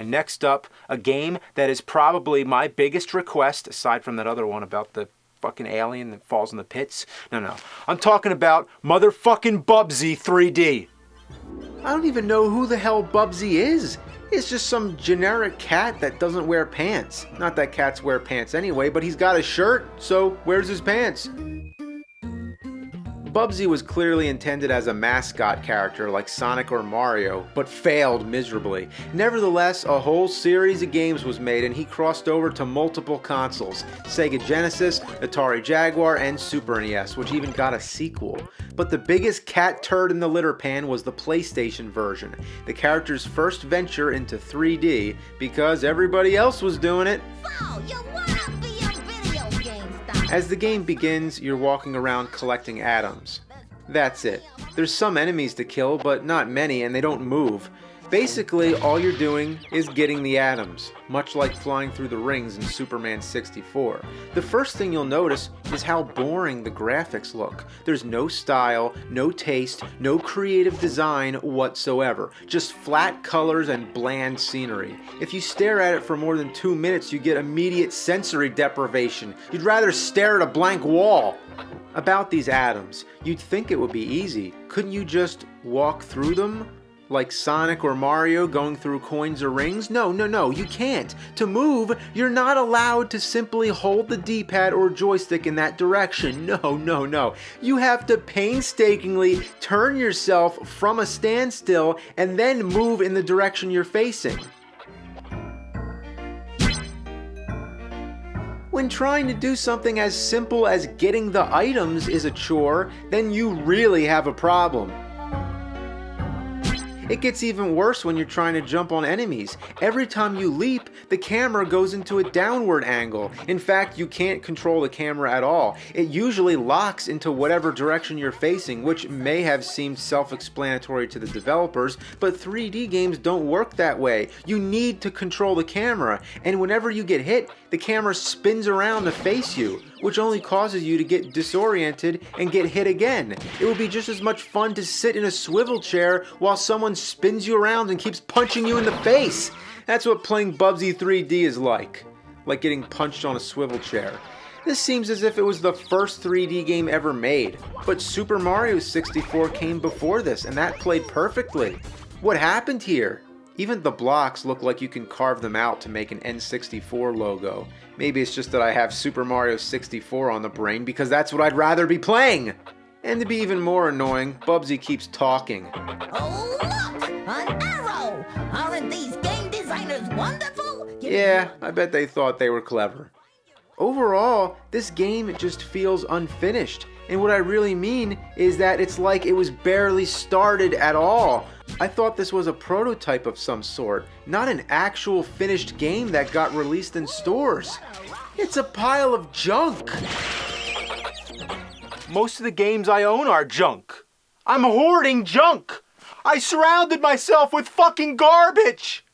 And next up, a game that is probably my biggest request, aside from that other one about the fucking alien that falls in the pits. No. I'm talking about motherfucking Bubsy 3D. I don't even know who the hell Bubsy is. It's just some generic cat that doesn't wear pants. Not that cats wear pants anyway, but he's got a shirt, so where's his pants? Bubsy was clearly intended as a mascot character like Sonic or Mario, but failed miserably. Nevertheless, a whole series of games was made and he crossed over to multiple consoles, Sega Genesis, Atari Jaguar, and Super NES, which even got a sequel. But the biggest cat turd in the litter pan was the PlayStation version, the character's first venture into 3D, because everybody else was doing it. So, you wanna be a video game star? As the game begins, you're walking around collecting atoms. That's it. There's some enemies to kill, but not many, and they don't move. Basically, all you're doing is getting the atoms, much like flying through the rings in Superman 64. The first thing you'll notice is how boring the graphics look. There's no style, no taste, no creative design whatsoever. Just flat colors and bland scenery. If you stare at it for more than 2 minutes, you get immediate sensory deprivation. You'd rather stare at a blank wall. About these atoms, you'd think it would be easy. Couldn't you just walk through them? Like Sonic or Mario going through coins or rings? No, you can't. To move, you're not allowed to simply hold the D-pad or joystick in that direction. No. You have to painstakingly turn yourself from a standstill and then move in the direction you're facing. When trying to do something as simple as getting the items is a chore, then you really have a problem. It gets even worse when you're trying to jump on enemies. Every time you leap, the camera goes into a downward angle. In fact, you can't control the camera at all. It usually locks into whatever direction you're facing, which may have seemed self-explanatory to the developers, but 3D games don't work that way. You need to control the camera, and whenever you get hit, the camera spins around to face you, which only causes you to get disoriented and get hit again. It would be just as much fun to sit in a swivel chair while someone spins you around and keeps punching you in the face. That's what playing Bubsy 3D is like getting punched on a swivel chair. This seems as if it was the first 3D game ever made, but Super Mario 64 came before this, and that played perfectly. What happened here? Even the blocks look like you can carve them out to make an N64 logo. Maybe it's just that I have Super Mario 64 on the brain because that's what I'd rather be playing. And to be even more annoying, Bubsy keeps talking. Oh, look! An arrow! Aren't these game designers wonderful? Yeah, I bet they thought they were clever. Overall, this game just feels unfinished. And what I really mean is that it's like it was barely started at all. I thought this was a prototype of some sort, not an actual finished game that got released in stores. It's a pile of junk. Most of the games I own are junk. I'm hoarding junk. I surrounded myself with fucking garbage.